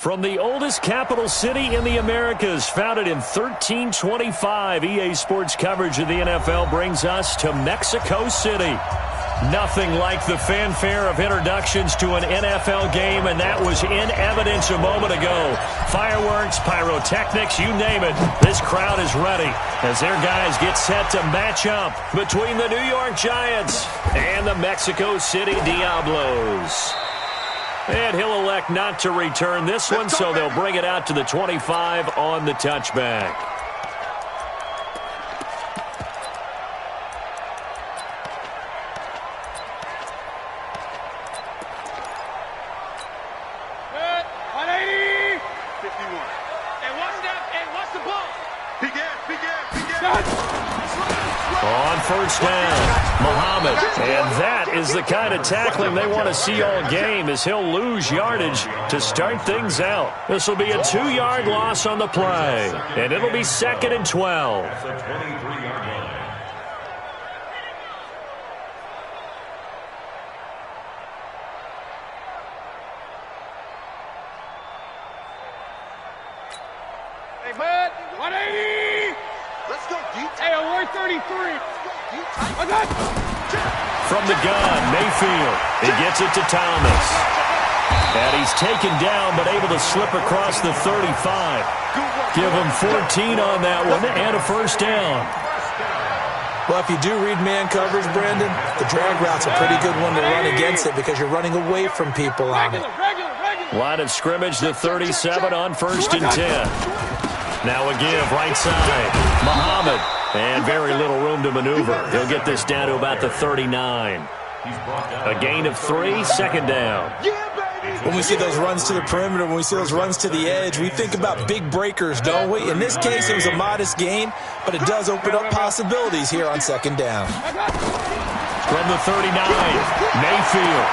From the oldest capital city in the Americas, founded in 1325, EA Sports coverage of the NFL brings us to Mexico City. Nothing like the fanfare of introductions to an NFL game, and that was in evidence a moment ago. Fireworks, pyrotechnics, you name it. This crowd is ready as their guys get set to match up between the New York Giants and the Mexico City Diablos. And he'll elect not to return this one, so they'll bring it out to the 25 on the touchback. On first down, Muhammad. And that is the kind of tackling they want to see all game, as he'll lose yardage to start things out. This will be a 2-yard loss on the play, and it'll be 2nd and 12. Hey, bud, 180. Let's go deep. Hey, we're 33. From the gun, Mayfield. He gets it to Thomas. And he's taken down, but able to slip across the 35. Give him 14 on that one and a first down. Well, if you do read man coverage, Brandon, the drag route's a pretty good one to run against it because you're running away from people on it. Line of scrimmage, the 37 on 1st and 10. Now a give, right side. Muhammad. And very little room to maneuver. He'll get this down to about the 39. A gain of 3, 2nd down. When we see those runs to the perimeter, when we see those runs to the edge, we think about big breakers, don't we? In this case, it was a modest gain, but it does open up possibilities here on 2nd down. From the 39, Mayfield.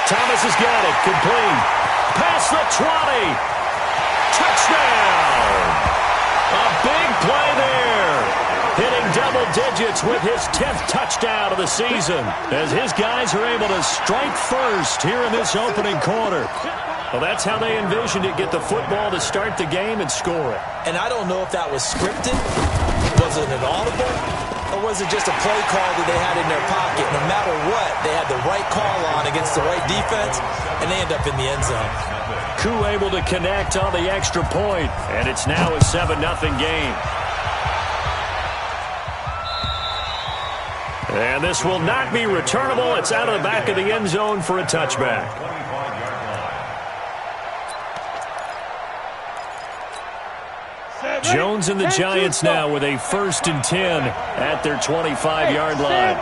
Thomas has got it. Complete. Past the 20. Touchdown. A big play there. Hitting double digits with his 10th touchdown of the season, as his guys are able to strike first here in this opening quarter. Well, that's how they envisioned it, get the football to start the game and score it. And I don't know if that was scripted, was it an audible, or was it just a play call that they had in their pocket? No matter what, they had the right call on against the right defense, and they end up in the end zone. Koo able to connect on the extra point, and it's now a 7-0 game. And this will not be returnable. It's out of the back of the end zone for a touchback. Jones and the Giants now with a 1st and 10 at their 25-yard line.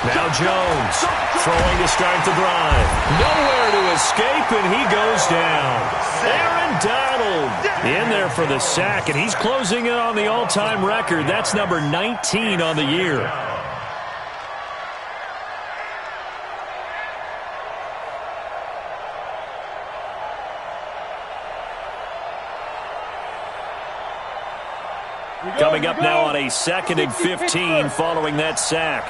Now Jones throwing to start the drive. Nowhere to escape, and he goes down. Aaron Donald in there for the sack, and he's closing in on the all-time record. That's number 19 on the year. Coming up now on a 2nd and 15 following that sack.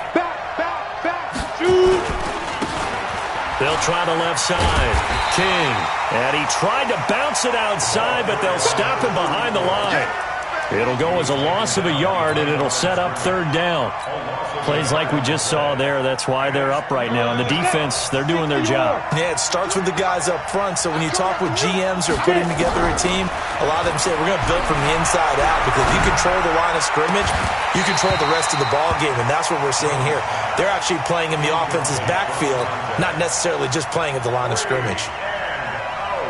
They'll try the left side. King. And he tried to bounce it outside, but they'll stop him behind the line. It'll go as a loss of a yard, and it'll set up 3rd down. Plays like we just saw there. That's why they're up right now. And the defense, they're doing their job. Yeah, it starts with the guys up front. So when you talk with GMs who are putting together a team, a lot of them say, we're going to build from the inside out, because if you control the line of scrimmage, you control the rest of the ball game, and that's what we're seeing here. They're actually playing in the offense's backfield, not necessarily just playing at the line of scrimmage.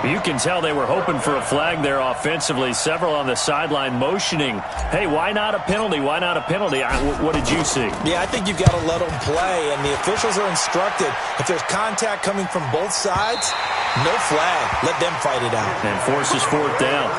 You can tell they were hoping for a flag there offensively. Several on the sideline motioning, hey, why not a penalty? Why not a penalty? What did you see? Yeah, I think you've got to let them play, and the officials are instructed, if there's contact coming from both sides, no flag. Let them fight it out. And forces 4th down.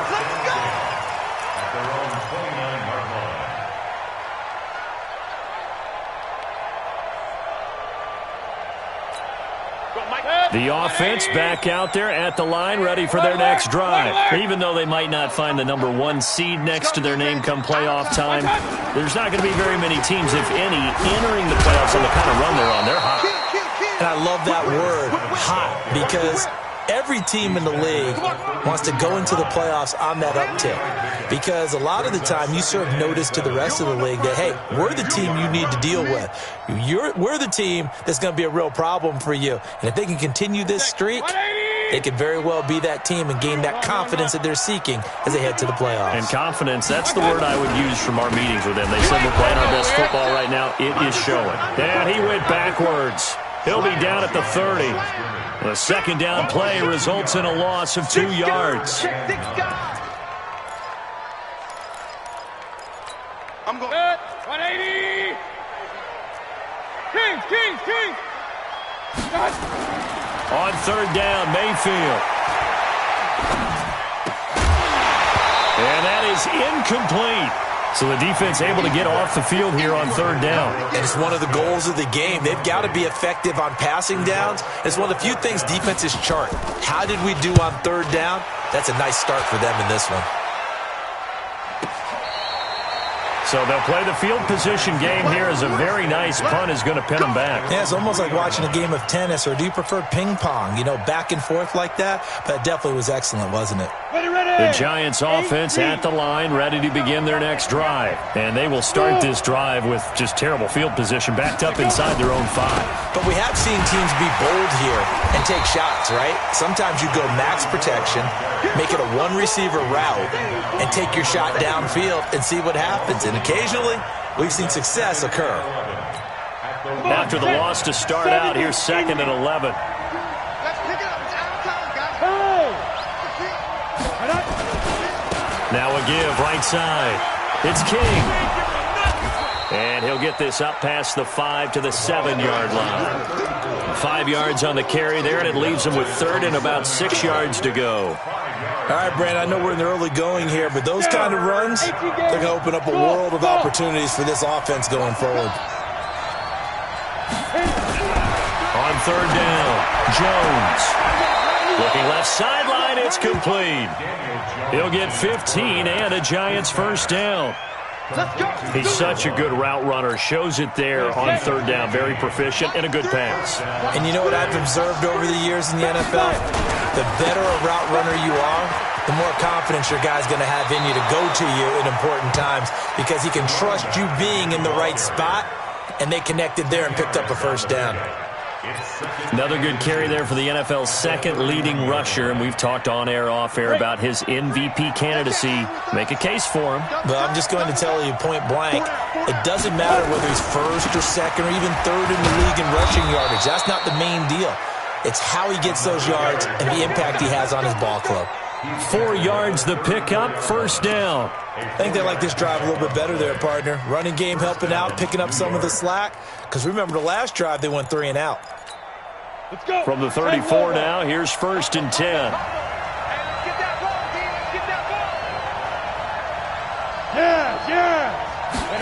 The offense back out there at the line, ready for their next drive. Even though they might not find the number 1 seed next to their name come playoff time, there's not going to be very many teams, if any, entering the playoffs on the kind of run they're on. They're hot. And I love that word, hot, because every team in the league wants to go into the playoffs on that uptick, because a lot of the time you serve notice to the rest of the league that, hey, we're the team you need to deal with. We're the team that's going to be a real problem for you. And if they can continue this streak, they could very well be that team and gain that confidence that they're seeking as they head to the playoffs. And confidence, that's the word I would use from our meetings with them. They said we're playing our best football right now. It is showing. And he went backwards. He'll be down at the 30. The second down play results in a loss of 2 yards. I'm going. 180. Kings. On third down, Mayfield. And that is incomplete. So the defense able to get off the field here on third down. And it's one of the goals of the game. They've got to be effective on passing downs. It's one of the few things defenses chart. How did we do on third down? That's a nice start for them in this one. So they'll play the field position game here as a very nice punt is going to pin them back. Yeah, it's almost like watching a game of tennis, or do you prefer ping pong? You know, back and forth like that? But it definitely was excellent, wasn't it? The Giants offense at the line, ready to begin their next drive. And they will start this drive with just terrible field position, backed up inside their own 5. But we have seen teams be bold here and take shots, right? Sometimes you go max protection, make it a one-receiver route, and take your shot downfield and see what happens. And occasionally, we've seen success occur. After the loss to start out, here's 2nd and 11. Now a give, right side. It's King. And he'll get this up past the 5 to the 7-yard line. 5 yards on the carry there, and it leaves him with 3rd and about 6 yards to go. All right, Brand, I know we're in the early going here, but those kind of runs, they're going to open up a world of opportunities for this offense going forward. On third down, Jones. Looking left sideline, it's complete. He'll get 15 and a Giants first down. He's such a good route runner. Shows it there on third down. Very proficient and a good pass. And you know what I've observed over the years in the NFL? The better a route runner you are, the more confidence your guy's going to have in you to go to you in important times, because he can trust you being in the right spot, and they connected there and picked up a first down. Another good carry there for the NFL's second leading rusher, and we've talked on air, off air about his MVP candidacy. Make a case for him. Well, I'm just going to tell you point blank, it doesn't matter whether he's first or second or even third in the league in rushing yardage. That's not the main deal. It's how he gets those yards and the impact he has on his ball club. 4 yards the pickup, first down. I think they like this drive a little bit better there, partner. Running game helping out, picking up some of the slack. Because remember, the last drive, they went 3 and out. Let's go. From the 34 now, here's 1st and 10. Yeah.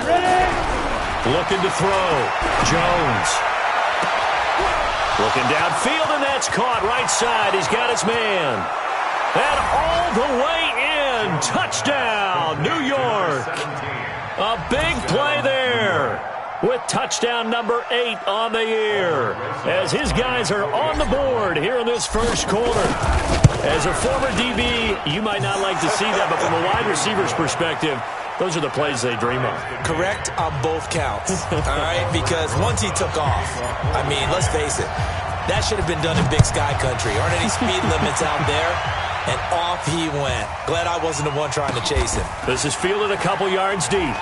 Ready? Looking to throw. Jones. Looking downfield, and that's caught right side. He's got his man. And all the way in. Touchdown, New York. A big play there with touchdown number 8 on the year, as his guys are on the board here in this first quarter. As a former DB, you might not like to see that, but from a wide receiver's perspective, those are the plays they dream of. Correct on both counts, all right? Because once he took off, I mean, let's face it, that should have been done in Big Sky Country. Aren't any speed limits out there? And off he went. Glad I wasn't the one trying to chase him. This is fielded a couple yards deep.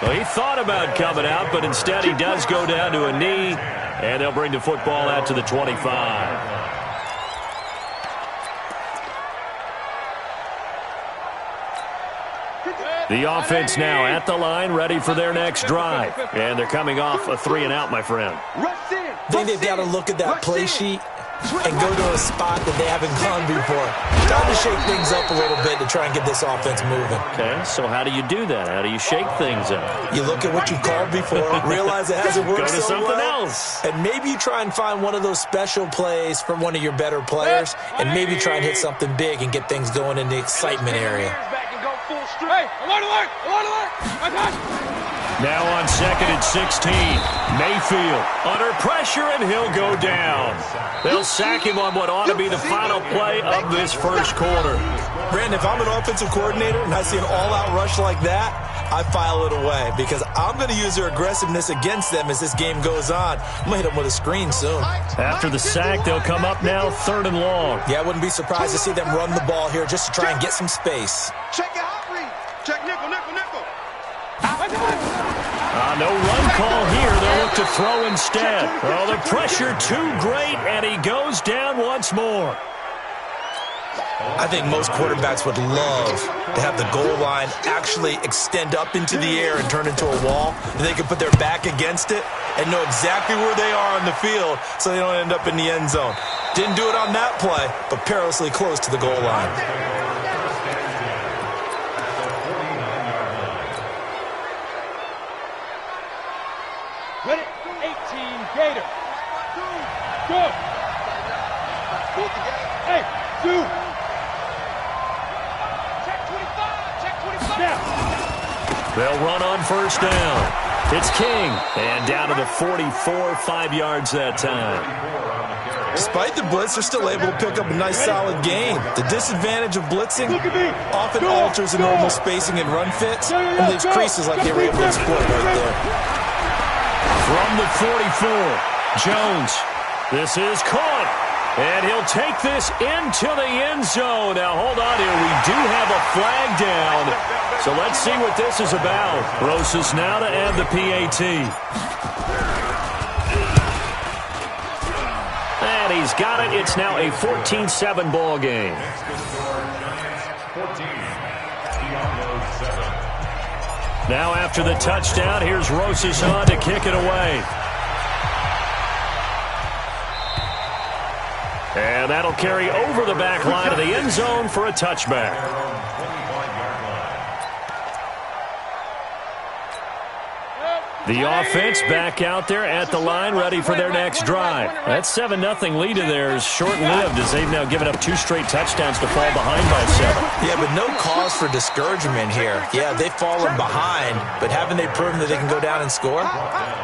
Well, he thought about coming out, but instead he does go down to a knee, and they'll bring the football out to the 25. The offense now at the line, ready for their next drive. And they're coming off a 3 and out, my friend. I think they've got to look at that play sheet and go to a spot that they haven't gone before. Time to shake things up a little bit to try and get this offense moving. Okay, so how do you do that? How do you shake things up? You look at what you called before, realize it hasn't worked Go to so something well, else. and maybe you try and find one of those special plays from one of your better players, and maybe try and hit something big and get things going in the excitement area. Hey, alert! Now on 2nd and 16. Mayfield under pressure, and he'll go down. They'll sack him on what ought to be the final play of this first quarter. Brandon, if I'm an offensive coordinator and I see an all-out rush like that, I file it away because I'm going to use their aggressiveness against them as this game goes on. I'm going to hit them with a screen soon. After the sack, they'll come up now 3rd and long. Yeah, I wouldn't be surprised to see them run the ball here just to try and get some space. Check your hot read. Check nickel, nickel, nickel. No run call here. They'll look to throw instead. Oh, the pressure too great, and he goes down once more. I think most quarterbacks would love to have the goal line actually extend up into the air and turn into a wall, and they can put their back against it and know exactly where they are on the field so they don't end up in the end zone. Didn't do it on that play, but perilously close to the goal line. Ready? 18 Gator. Go. Hey, 2. They'll run on 1st down. It's King, and down to the 44, 5 yards that time. Despite the blitz, they're still able to pick up a nice, solid gain. The disadvantage of blitzing often alters the normal spacing and run fits and leaves creases like they were able to exploit right there. From the 44, Jones. This is caught, and he'll take this into the end zone. Now, hold on here. We do have a flag down, so let's see what this is about. Rosas now to add the PAT. And he's got it. It's now a 14-7 ball game. Now after the touchdown, here's Rosas on to kick it away. And that'll carry over the back line of the end zone for a touchback. The offense back out there at the line, ready for their next drive. That 7-0 lead of theirs short-lived as they've now given up 2 straight touchdowns to fall behind by 7. Yeah, but no cause for discouragement here. Yeah, they've fallen behind, but haven't they proven that they can go down and score?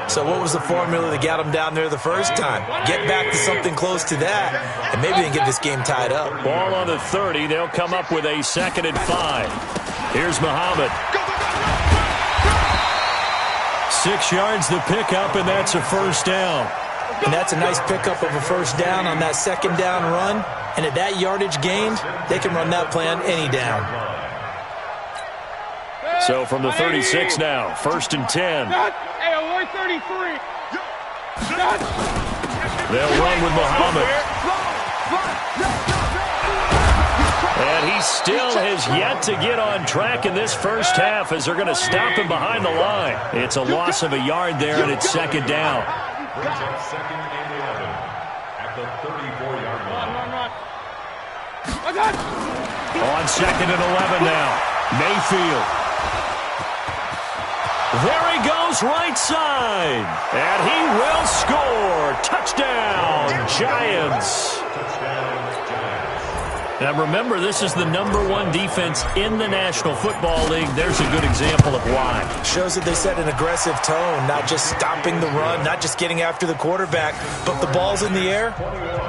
So what was the formula that got them down there the first time? Get back to something close to that, and maybe they can get this game tied up. Ball on the 30. They'll come up with a 2nd and 5. Here's Muhammad. 6 yards the pickup, and that's a 1st down. And that's a nice pickup of a 1st down on that 2nd down run. And at that yardage gained, they can run that play on any down. So from the 36 now, 1st and 10. Hey, 133. They'll run with Muhammad. And he still has yet to get on track in this first half as they're going to stop him behind the line. It's a loss of a yard there, and it's 2nd down. Second and 11 at the 34-yard line. On 2nd and 11 now, Mayfield. There he goes, right side. And he will score. Touchdown, Giants. Now remember, this is the #1 defense in the National Football League. There's a good example of why. Shows that they set an aggressive tone, not just stopping the run, not just getting after the quarterback, but the ball's in the air.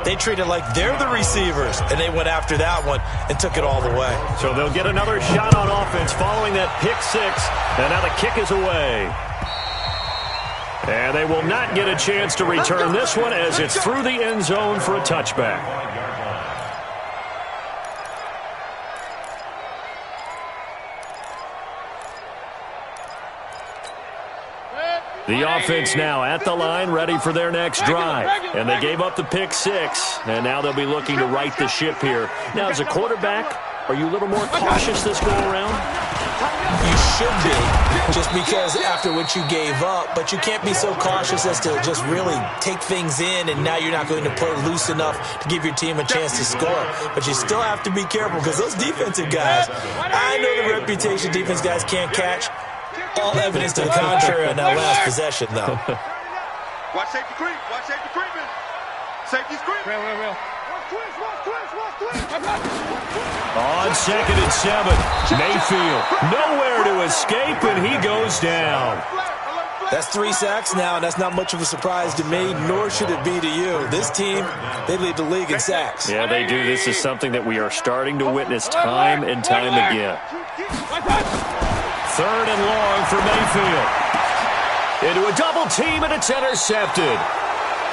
They treat it like they're the receivers, and they went after that one and took it all the way. So they'll get another shot on offense following that pick 6, and now the kick is away. And they will not get a chance to return this one as it's through the end zone for a touchback. The offense now at the line, ready for their next drive. And they gave up the pick 6, and now they'll be looking to right the ship here. Now, as a quarterback, are you a little more cautious this go-around? You should be, just because after what you gave up, but you can't be so cautious as to just really take things in, and now you're not going to play loose enough to give your team a chance to score. But you still have to be careful because those defensive guys, I know the reputation defense guys can't catch. All evidence to the contrary on that last possession, though. Watch safety creep. Watch safety creeping. Safety's creeping. Real. On 2nd and 7, Mayfield nowhere to escape, and he goes down. That's 3 sacks now, and that's not much of a surprise to me, nor should it be to you. This team, they lead the league in sacks. Yeah, they do. This is something that we are starting to witness time and time again. 3rd and long for Mayfield. Into a double team, and it's intercepted.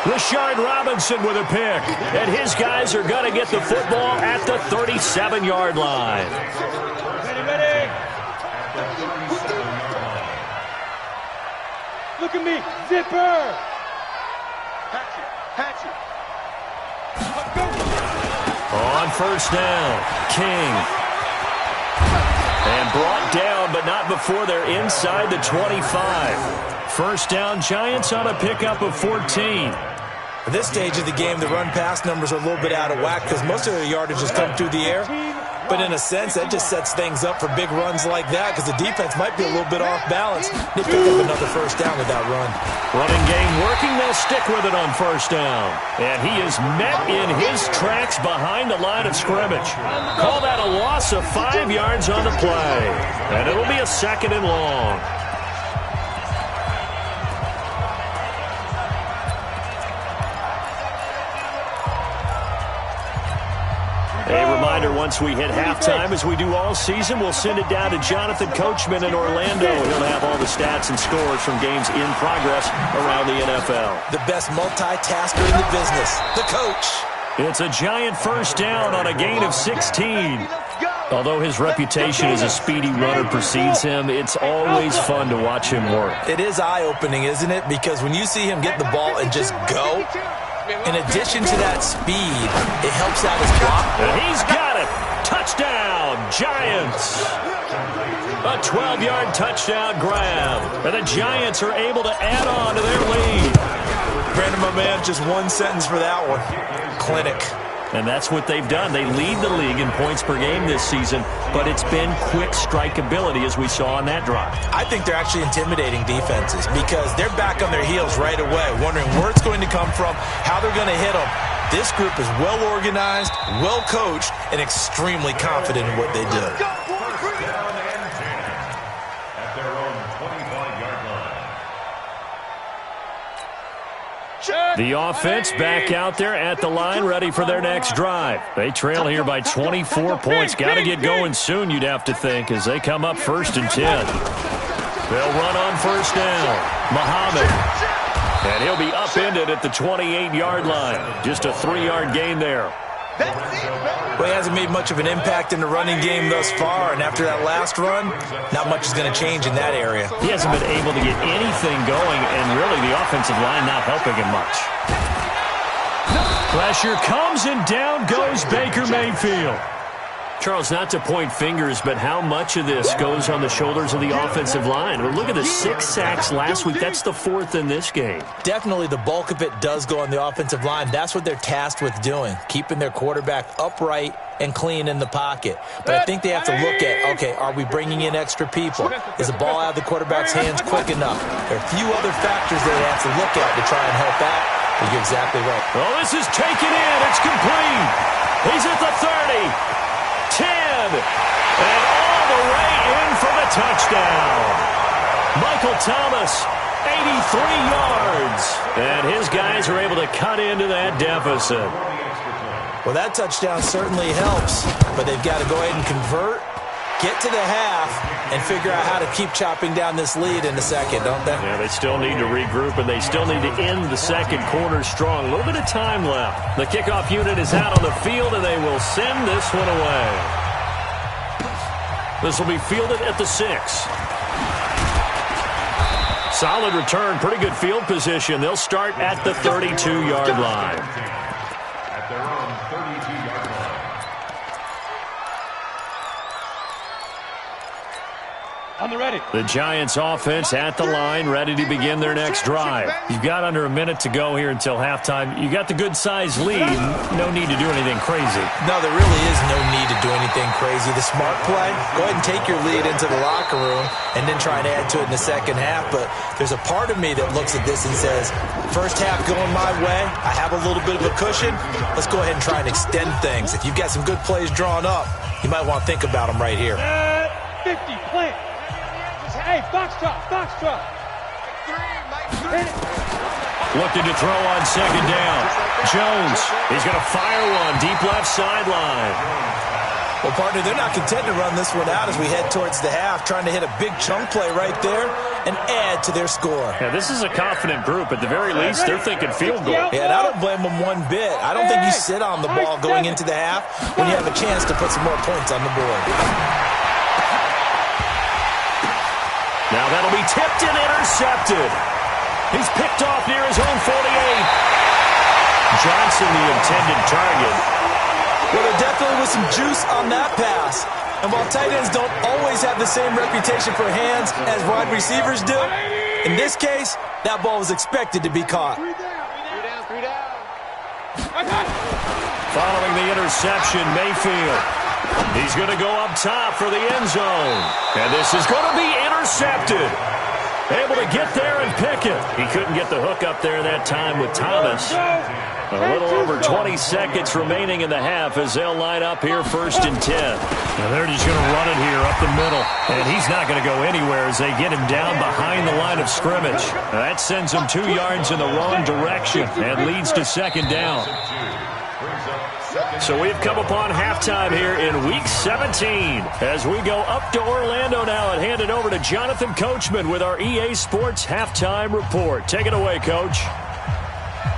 Rashard Robinson with a pick, and his guys are going to get the football at the 37-yard line. Look at me, zipper. Hatch it. On 1st down, King. And brought down, but not before they're inside the 25. 1st down, Giants on a pickup of 14. At this stage of the game, the run-pass numbers are a little bit out of whack because most of their yardage has come through the air. But in a sense, that just sets things up for big runs like that because the defense might be a little bit off balance. They pick up another 1st down with that run. Running game working. They'll stick with it on 1st down. And he is met in his tracks behind the line of scrimmage. Call that a loss of 5 yards on the play. And it'll be a 2nd and long. A reminder, once we hit halftime, as we do all season, we'll send it down to Jonathan Coachman in Orlando. He'll have all the stats and scores from games in progress around the NFL. The best multitasker in the business, the coach. It's a giant 1st down on a gain of 16. Although his reputation as a speedy runner precedes him, it's always fun to watch him work. It is eye-opening, isn't it? Because when you see him get the ball and just go, in addition to that speed, it helps out his block. And he's got it. Touchdown, Giants. A 12-yard touchdown grab. And the Giants are able to add on to their lead. Brandon, my man, just one sentence for that one. Clinic. And that's what they've done. They lead the league in points per game this season, but it's been quick strike ability as we saw on that drive. I think they're actually intimidating defenses because they're back on their heels right away, wondering where it's going to come from, how they're going to hit them. This group is well organized, well coached, and extremely confident in what they do. The offense back out there at the line, ready for their next drive. They trail here by 24 points. Got to get going soon, you'd have to think, as they come up 1st and 10. They'll run on 1st down. Muhammad. And he'll be upended at the 28-yard line. Just a 3-yard gain there. Well, he hasn't made much of an impact in the running game thus far, and after that last run, not much is going to change in that area. He hasn't been able to get anything going, and really the offensive line not helping him much. Pressure comes, and down goes Baker Mayfield. Charles, not to point fingers, but how much of this goes on the shoulders of the offensive line? Well, look at the 6 sacks last week. That's the 4th in this game. Definitely the bulk of it does go on the offensive line. That's what they're tasked with doing, keeping their quarterback upright and clean in the pocket. But I think they have to look at, okay, are we bringing in extra people? Is the ball out of the quarterback's hands quick enough? There are a few other factors that they have to look at to try and help out. But you're exactly right. Well, this is taken in. It's complete. He's at the 30. 10, and all the way in for the touchdown. Michael Thomas, 83 yards, and his guys are able to cut into that deficit. Well, that touchdown certainly helps, but they've got to go ahead and convert, get to the half, and figure out how to keep chopping down this lead in a second, don't they? Yeah, they still need to regroup, and they still need to end the second quarter strong. A little bit of time left. The kickoff unit is out on the field, and they will send this one away. This will be fielded at the 6. Solid return, pretty good field position. They'll start at the 32-yard line. At their own 32-yard line. On the ready. The Giants offense at the line, ready to begin their next drive. You've got under a minute to go here until halftime. You got the good-sized lead. No need to do anything crazy. No, there really is no need to do anything crazy. The smart play, go ahead and take your lead into the locker room and then try and add to it in the second half. But there's a part of me that looks at this and says, first half going my way, I have a little bit of a cushion. Let's go ahead and try and extend things. If you've got some good plays drawn up, you might want to think about them right here. 50, plant. Hey, box drop. Looking to throw on second down. Jones, he's going to fire one deep left sideline. Well, partner, they're not content to run this one out as we head towards the half, trying to hit a big chunk play right there and add to their score. Yeah, this is a confident group. At the very least, they're thinking field goal. Yeah, and I don't blame them one bit. I don't think you sit on the ball going into the half when you have a chance to put some more points on the board. Now that'll be tipped and intercepted. He's picked off near his own 48. Johnson, the intended target. Well, there definitely was some juice on that pass. And while tight ends don't always have the same reputation for hands as wide receivers do, in this case, that ball was expected to be caught. Three down. Following the interception, Mayfield. He's going to go up top for the end zone. And this is going to be intercepted. Able to get there and pick it. He couldn't get the hook up there that time with Thomas. A little over 20 seconds remaining in the half as they'll line up here 1st and 10. Now they're just going to run it here up the middle. And he's not going to go anywhere as they get him down behind the line of scrimmage. Now that sends him 2 yards in the wrong direction and leads to second down. So we've come upon halftime here in Week 17 as we go up to Orlando now and hand it over to Jonathan Coachman with our EA Sports Halftime Report. Take it away, Coach.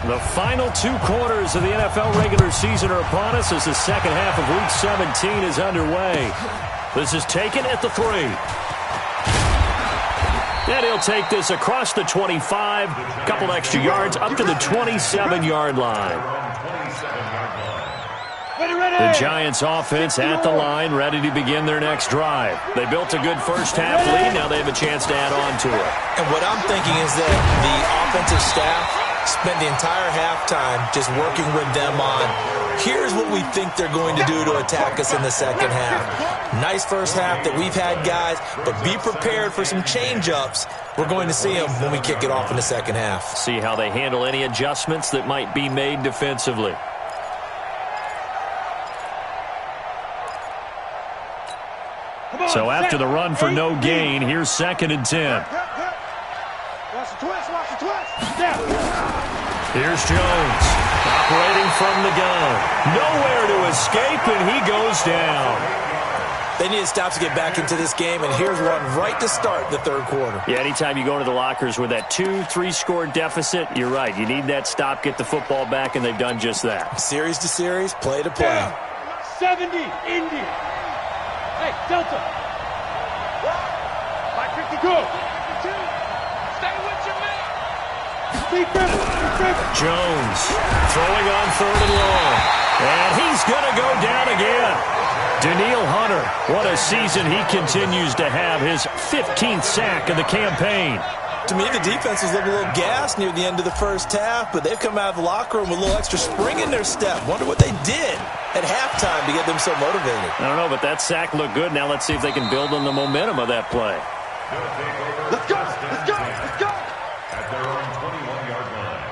The final 2 quarters of the NFL regular season are upon us as the second half of Week 17 is underway. This is taken at the 3. And he'll take this across the 25, a couple extra yards up to the 27-yard line. The Giants offense at the line, ready to begin their next drive. They built a good first half lead. Now they have a chance to add on to it. And what I'm thinking is that the offensive staff spent the entire halftime just working with them on, here's what we think they're going to do to attack us in the second half. Nice first half that we've had, guys, but be prepared for some change-ups. We're going to see them when we kick it off in the second half. See how they handle any adjustments that might be made defensively. So after the run for no gain, here's 2nd and 10. Watch the twist. Here's Jones, operating from the gun. Nowhere to escape, and he goes down. They need to stop to get back into this game, and here's one right to start the third quarter. Yeah, anytime you go into the lockers with that 2-3 score deficit, you're right. You need that stop, get the football back, and they've done just that. Series to series, play to play. 70, Indy. Hey, Delta. 552. Stay with your man. Steve Griffin. Jones throwing on 3rd and long. And he's going to go down again. Daniil Hunter, what a season he continues to have. His 15th sack of the campaign. To me, the defense was looking a little gassed near the end of the first half, but they've come out of the locker room with a little extra spring in their step. Wonder what they did at halftime to get them so motivated. I don't know, but that sack looked good. Now let's see if they can build on the momentum of that play. Let's go. At their own 21-yard line.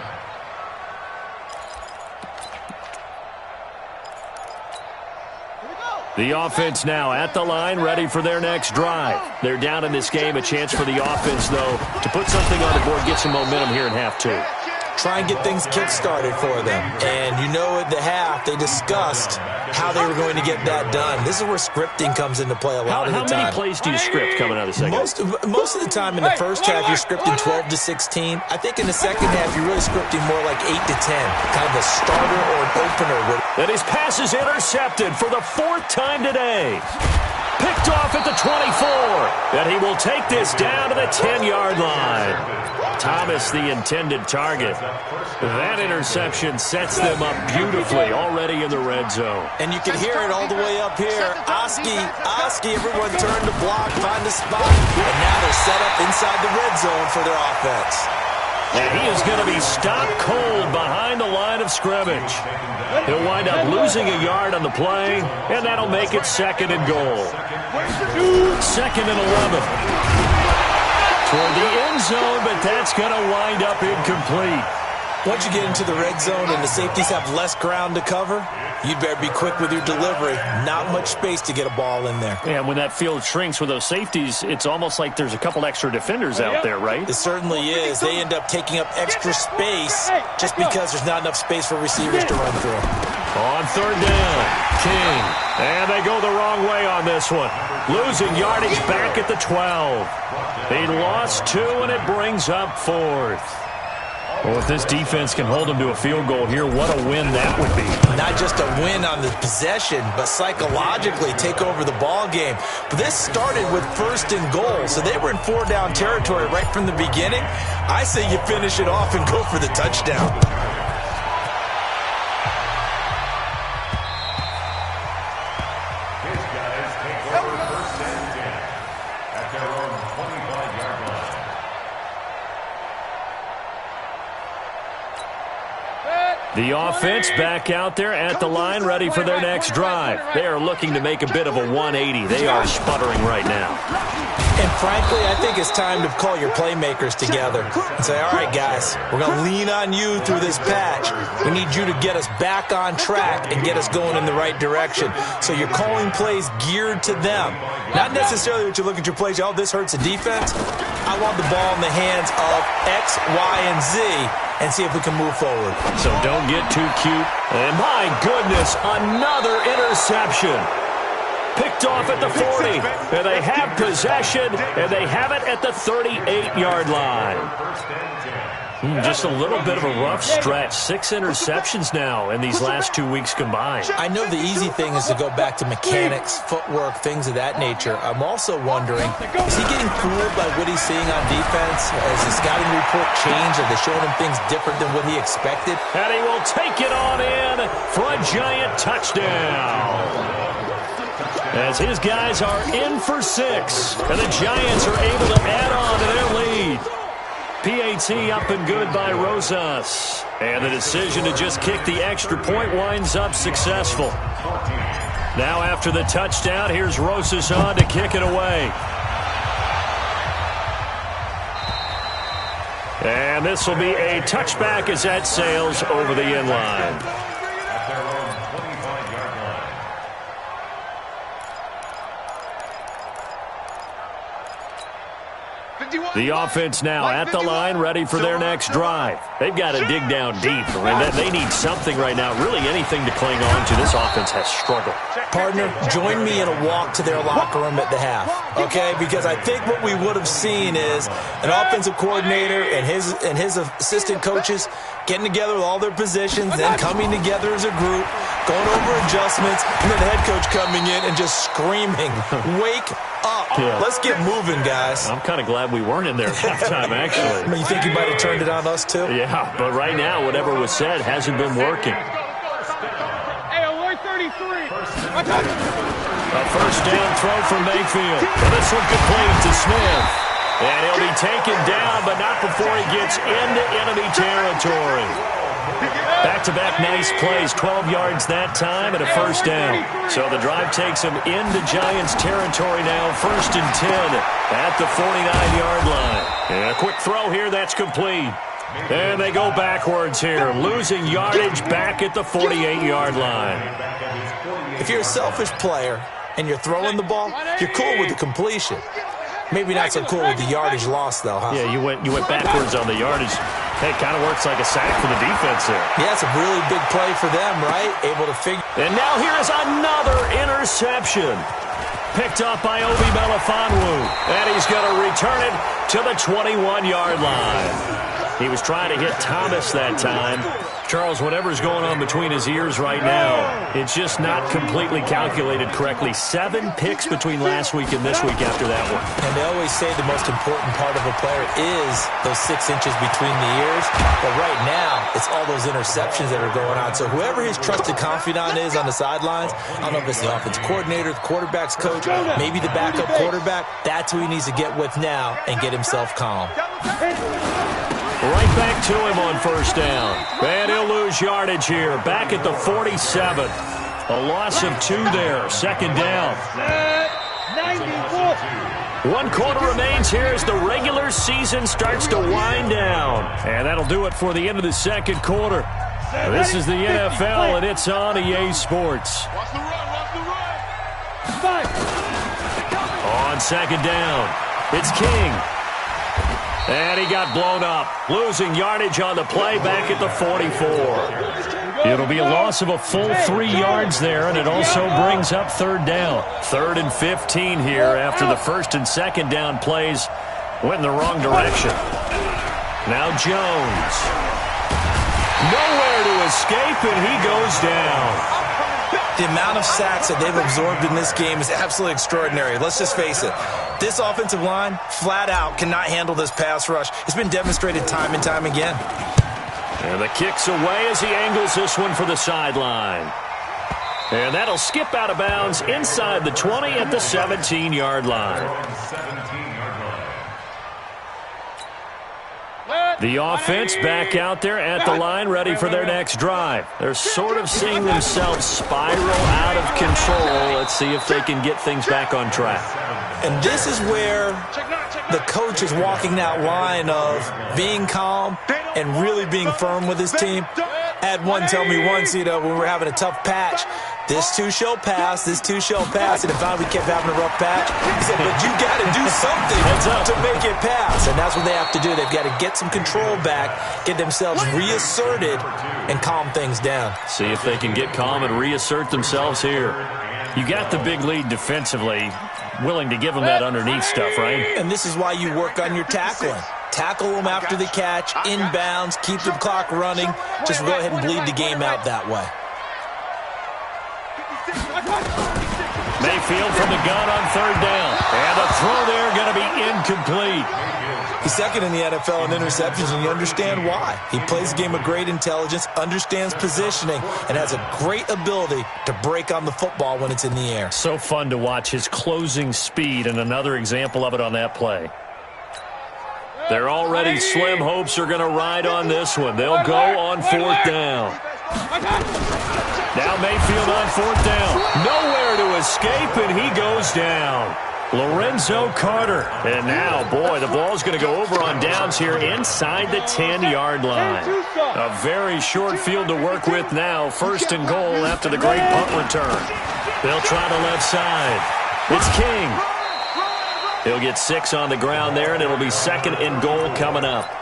The offense now at the line, ready for their next drive. They're down in this game. A chance for the offense, though, to put something on the board, get some momentum here in half 2. Try and get things kick-started for them. And you know at the half, they discussed how they were going to get that done. This is where scripting comes into play a lot of the time. How many plays do you script coming out of the second? Most of the time in the first half, you're scripting 12 to 16. I think in the second half, you're really scripting more like 8 to 10. Kind of a starter or an opener. And his pass is intercepted for the 4th time today. Picked off at the 24. And he will take this down to the 10-yard line. Thomas the intended target. That interception sets them up beautifully already in the red zone. And you can hear it all the way up here. Oski, everyone turned to block, find a spot. And now they're set up inside the red zone for their offense. And he is going to be stopped cold behind the line of scrimmage. He'll wind up losing a yard on the play, and that'll make it 2nd and goal. 2nd and 11. Toward the end zone, but that's going to wind up incomplete. Once you get into the red zone and the safeties have less ground to cover, you'd better be quick with your delivery. Not much space to get a ball in there. Yeah, when that field shrinks with those safeties, it's almost like there's a couple extra defenders out there, right? It certainly is. They end up taking up extra space just because there's not enough space for receivers to run through. On 3rd down, King. And they go the wrong way on this one. Losing yardage back at the 12. They lost 2, and it brings up 4th. Well, if this defense can hold them to a field goal here, what a win that would be. Not just a win on the possession, but psychologically take over the ball game. But this started with 1st and goal, so they were in 4-down territory right from the beginning. I say you finish it off and go for the touchdown. The offense back out there at the line, ready for their next drive. They are looking to make a bit of a 180. They are sputtering right now. And frankly, I think it's time to call your playmakers together and say, all right, guys, we're going to lean on you through this patch. We need you to get us back on track and get us going in the right direction. So you're calling plays geared to them. Not necessarily what you look at your plays, oh, this hurts the defense. I want the ball in the hands of X, Y, and Z and see if we can move forward. So don't get too cute. And my goodness, another interception. Picked off at the 40, and they have possession, and they have it at the 38-yard line. Just a little bit of a rough stretch. 6 interceptions now in these last 2 weeks combined. I know the easy thing is to go back to mechanics, footwork, things of that nature. I'm also wondering, is he getting fooled by what he's seeing on defense? Has the scouting report changed? Are they showing him things different than what he expected? And he will take it on in for a giant touchdown. As his guys are in for 6, and the Giants are able to add on to their lead. PAT up and good by Rosas. And the decision to just kick the extra point winds up successful. Now after the touchdown, here's Rosas on to kick it away. And this will be a touchback as that sails over the end line. The offense now at the line, ready for their next drive. They've got to dig down deep. I mean, they need something right now, really anything to cling on to. This offense has struggled. Partner, join me in a walk to their locker room at the half, okay? Because I think what we would have seen is an offensive coordinator and his assistant coaches getting together with all their positions, then coming together as a group, going over adjustments, and then the head coach coming in and just screaming, wake up. Yeah. Let's get moving, guys. I'm kind of glad we weren't in there at halftime, actually. I mean, you think he might have turned it on us, too? Yeah, but right now, whatever was said hasn't been working. Hey, alert 33. A first down throw from Mayfield. And this one complete to Smith. And he'll be taken down, but not before he gets into enemy territory. Back-to-back nice plays, 12 yards that time and a first down. So the drive takes him into Giants territory now, 1st and 10 at the 49-yard line. And a quick throw here, that's complete. And they go backwards here, losing yardage back at the 48-yard line. If you're a selfish player and you're throwing the ball, you're cool with the completion. Maybe not so cool with the yardage loss, though, huh? Yeah, you went backwards on the yardage. Hey, it kind of works like a sack for the defense there. Yeah, it's a really big play for them, right? Able to figure. And now here's another interception. Picked up by Obi Melifonwu. And he's going to return it to the 21-yard line. He was trying to hit Thomas that time. Charles, whatever's going on between his ears right now, it's just not completely calculated correctly. 7 picks between last week and this week after that one. And they always say the most important part of a player is those 6 inches between the ears. But right now, it's all those interceptions that are going on. So whoever his trusted confidant is on the sidelines, I don't know if it's the offense coordinator, the quarterback's coach, maybe the backup quarterback, that's who he needs to get with now and get himself calm. Right back to him on first down. And he'll lose yardage here. Back at the 47. A loss of 2 there. Second down. 1 quarter remains here as the regular season starts to wind down. And that'll do it for the end of the second quarter. This is the NFL, and it's on EA Sports. On second down, it's King. And he got blown up, losing yardage on the play back at the 44. It'll be a loss of a full 3 yards there, and it also brings up third down. 3rd and 15 here after the first and second down plays went in the wrong direction. Now Jones. Nowhere to escape, and he goes down. The amount of sacks that they've absorbed in this game is absolutely extraordinary. Let's just face it. This offensive line, flat out, cannot handle this pass rush. It's been demonstrated time and time again. And the kick's away as he angles this one for the sideline. And that'll skip out of bounds inside the 20 at the 17-yard line. The offense back out there at the line, ready for their next drive. They're sort of seeing themselves spiral out of control. Let's see if they can get things back on track. And this is where the coach is walking that line of being calm and really being firm with his team. I had one tell me once, when we were having a tough patch, this too shall pass, this too shall pass. And if we kept having a rough patch, he said, but you got to do something to make it pass. And that's what they have to do. They've got to get some control back, get themselves reasserted, and calm things down. See if they can get calm and reassert themselves here. You got the big lead defensively, willing to give them that underneath stuff, right? And this is why you work on your tackling. Tackle them after the catch, inbounds, keep the clock running. Just go ahead and bleed the game out that way. Mayfield from the gun on third down. And the throw there going to be incomplete. He's second in the NFL in interceptions, and you understand why. He plays a game of great intelligence, understands positioning, and has a great ability to break on the football when it's in the air. So fun to watch his closing speed, and another example of it on that play. Their already slim hopes are going to ride on this one. They'll go on fourth down. Now Mayfield on fourth down. Nowhere to escape, and he goes down. Lorenzo Carter. And now, boy, the ball's going to go over on downs here inside the 10-yard line. A very short field to work with now. First and goal after the great punt return. They'll try the left side. It's King. He'll get 6 on the ground there, and it'll be second and goal coming up.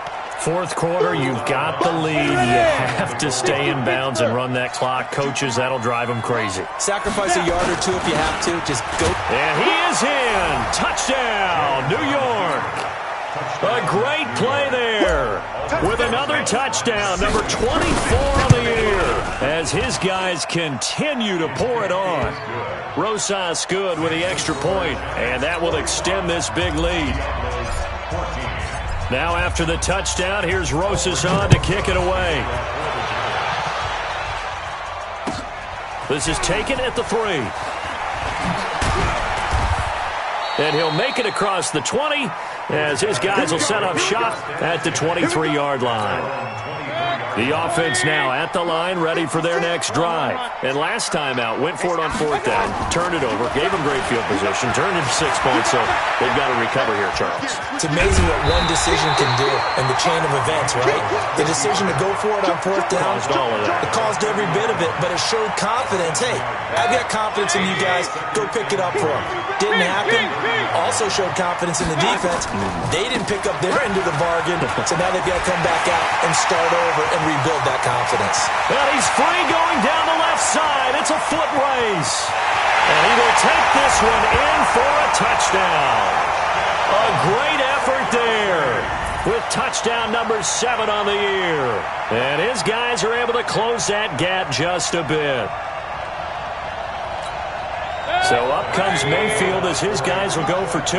Fourth quarter, you've got the lead. You have to stay in bounds and run that clock. Coaches, that'll drive them crazy. Sacrifice a yard or two if you have to. Just go. And he is in. Touchdown, New York. A great play there with another touchdown, number 24 on the year, as his guys continue to pour it on. Rosas good with the extra point, and that will extend this big lead. Now after the touchdown, here's Rosas on to kick it away. This is taken at the 3. And he'll make it across the 20 as his guys will set up shop at the 23-yard line. The offense now at the line, ready for their next drive. And last time out, went for it on fourth down, turned it over, gave them great field position, turned it to 6 points, so they've got to recover here, Charles. It's amazing what one decision can do in the chain of events, right? The decision to go for it on fourth down, caused all of that. It caused every bit of it, but it showed confidence. Hey, I've got confidence in you guys. Go pick it up for them. Didn't happen. Also showed confidence in the defense. They didn't pick up their end of the bargain, so now they've got to come back out and start over and rebuild that confidence. And he's free going down the left side. It's a foot race. And he will take this one in for a touchdown. A great effort there. with touchdown number 7 on the year. And his guys are able to close that gap just a bit. So up comes Mayfield as his guys will go for 2.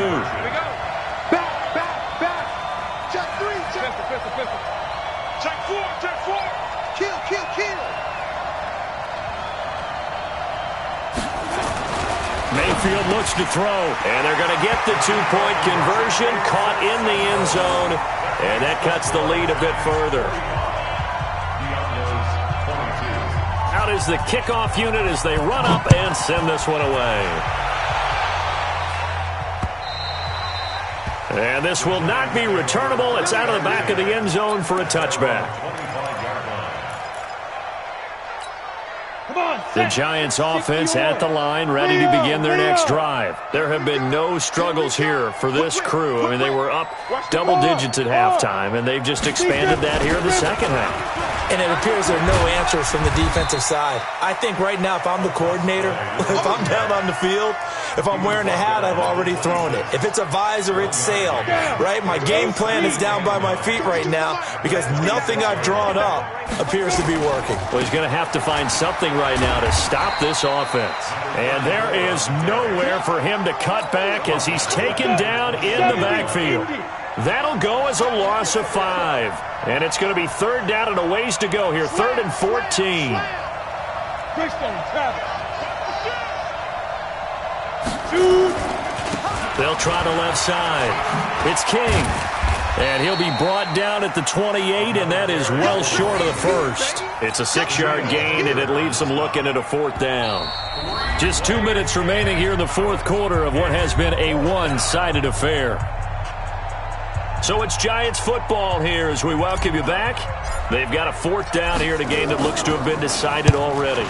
Mayfield looks to throw, and they're going to get the 2-point conversion, caught in the end zone, and that cuts the lead a bit further. Out is the kickoff unit as they run up and send this one away. And this will not be returnable. It's out of the back of the end zone for a touchback. The Giants offense at the line, ready to begin their next drive. There have been no struggles here for this crew. I mean, they were up double digits at halftime, and they've just expanded that here in the second half. And it appears there are no answers from the defensive side. I think right now, if I'm the coordinator, if I'm down on the field, if I'm wearing a hat, I've already thrown it. If it's a visor, it's sailed, right? My game plan is down by my feet right now because nothing I've drawn up appears to be working. Well, he's going to have to find something right now to stop this offense. And there is nowhere for him to cut back as he's taken down in the backfield. That'll go as a loss of 5. And it's going to be 3rd down and a ways to go here. 3rd and 14. They'll try the left side. It's King. And he'll be brought down at the 28, and that is well short of the first. It's a 6-yard gain, and it leaves them looking at a 4th down. Just 2 minutes remaining here in the 4th quarter of what has been a one-sided affair. So it's Giants football here as we welcome you back. They've got a 4th down here in a game that looks to have been decided already.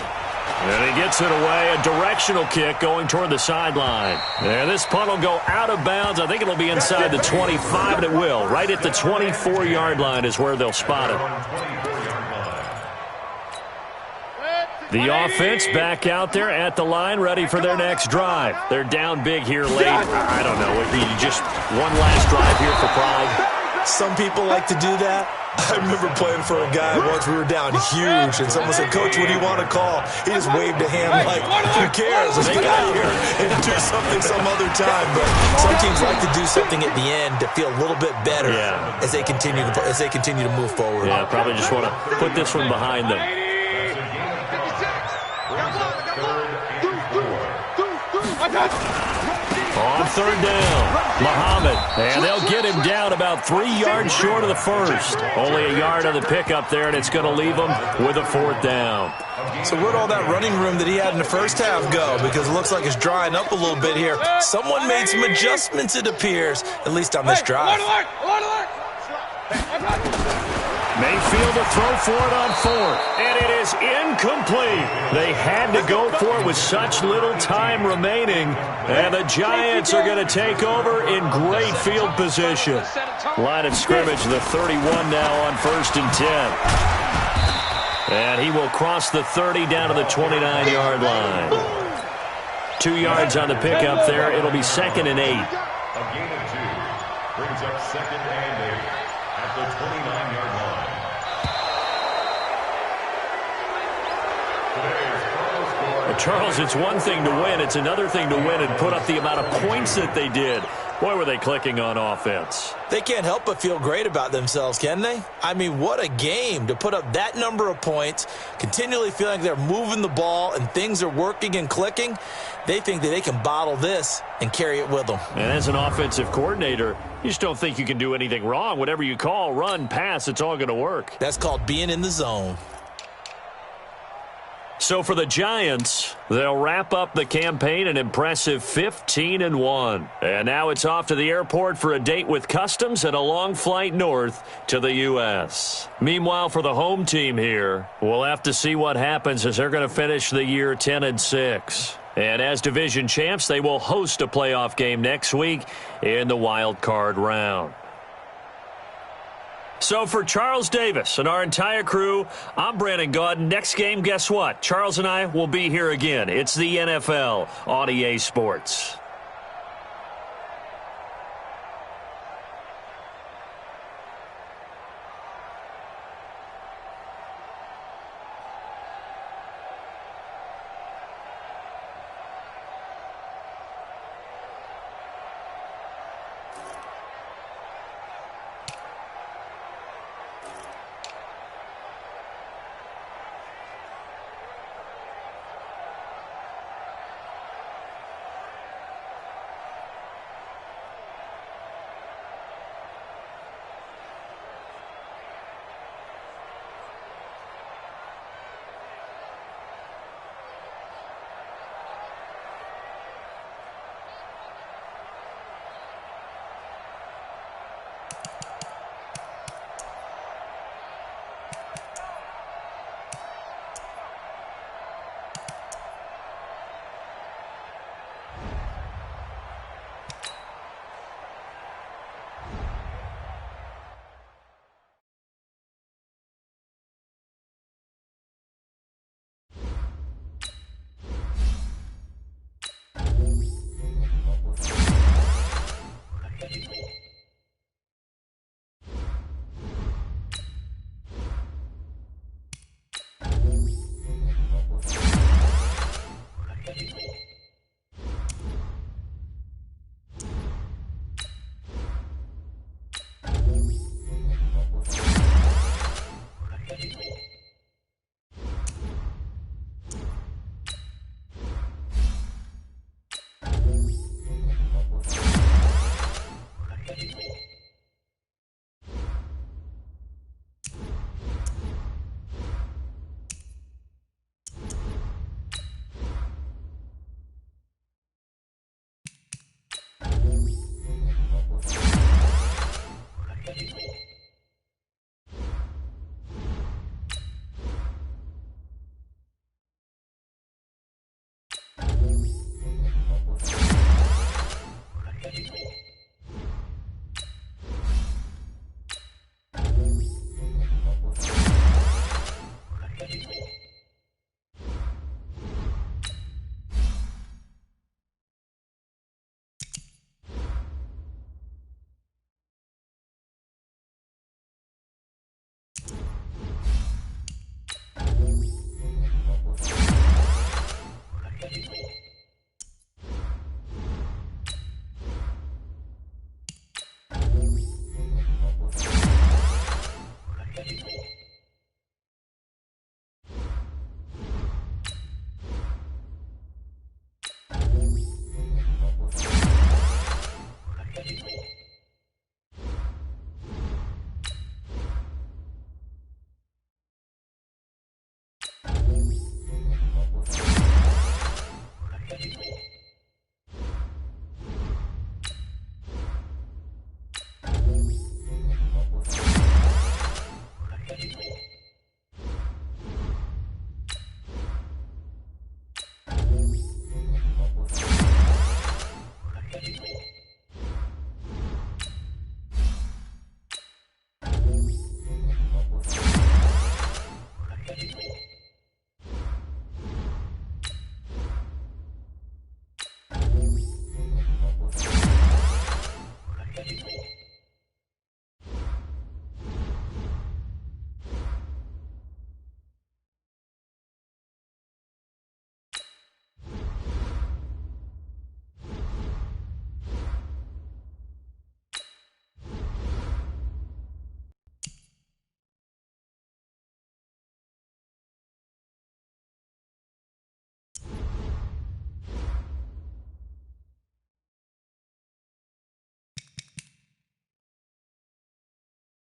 And he gets it away, a directional kick going toward the sideline. And this punt will go out of bounds. I think it'll be inside the 25, and it will. Right at the 24-yard line is where they'll spot it. The offense back out there at the line, ready for their next drive. They're down big here late. I don't know. It'd be just one last drive here for pride. Some people like to do that. I remember playing for a guy once. We were down huge, and someone said, "Coach, what do you want to call?" He just waved a hand like, "Who cares? Let's get out of here and do something some other time." But some teams like to do something at the end to feel a little bit better as they continue to move forward. Yeah, probably just want to put this one behind them. On 3rd down, Muhammad, and they'll get him down about 3 yards short of the first. Only a yard on the pickup there, and it's going to leave him with a 4th down. So where'd all that running room that he had in the first half go? Because it looks like it's drying up a little bit here. Someone made some adjustments, it appears, at least on this drive. Mayfield to throw for it on 4th, and it is incomplete. They had to go for it with such little time remaining, and the Giants are going to take over in great field position. Line of scrimmage, the 31 now on 1st and 10. And he will cross the 30 down to the 29-yard line. 2 yards on the pickup there. It'll be 2nd and 8. A gain of 2 brings up 2nd and 8 at the 29-yard line. Charles, it's one thing to win. It's another thing to win and put up the amount of points that they did. Boy, were they clicking on offense. They can't help but feel great about themselves, can they? I mean, what a game to put up that number of points, continually feeling they're moving the ball and things are working and clicking. They think that they can bottle this and carry it with them. And as an offensive coordinator, you just don't think you can do anything wrong. Whatever you call, run, pass, it's all going to work. That's called being in the zone. So for the Giants, they'll wrap up the campaign an impressive 15-1. And now it's off to the airport for a date with customs and a long flight north to the U.S. Meanwhile, for the home team here, we'll have to see what happens as they're going to finish the year 10-6. And as division champs, they will host a playoff game next week in the wild card round. So for Charles Davis and our entire crew, I'm Brandon Gaudin. Next game, guess what? Charles and I will be here again. It's the NFL on EA Sports.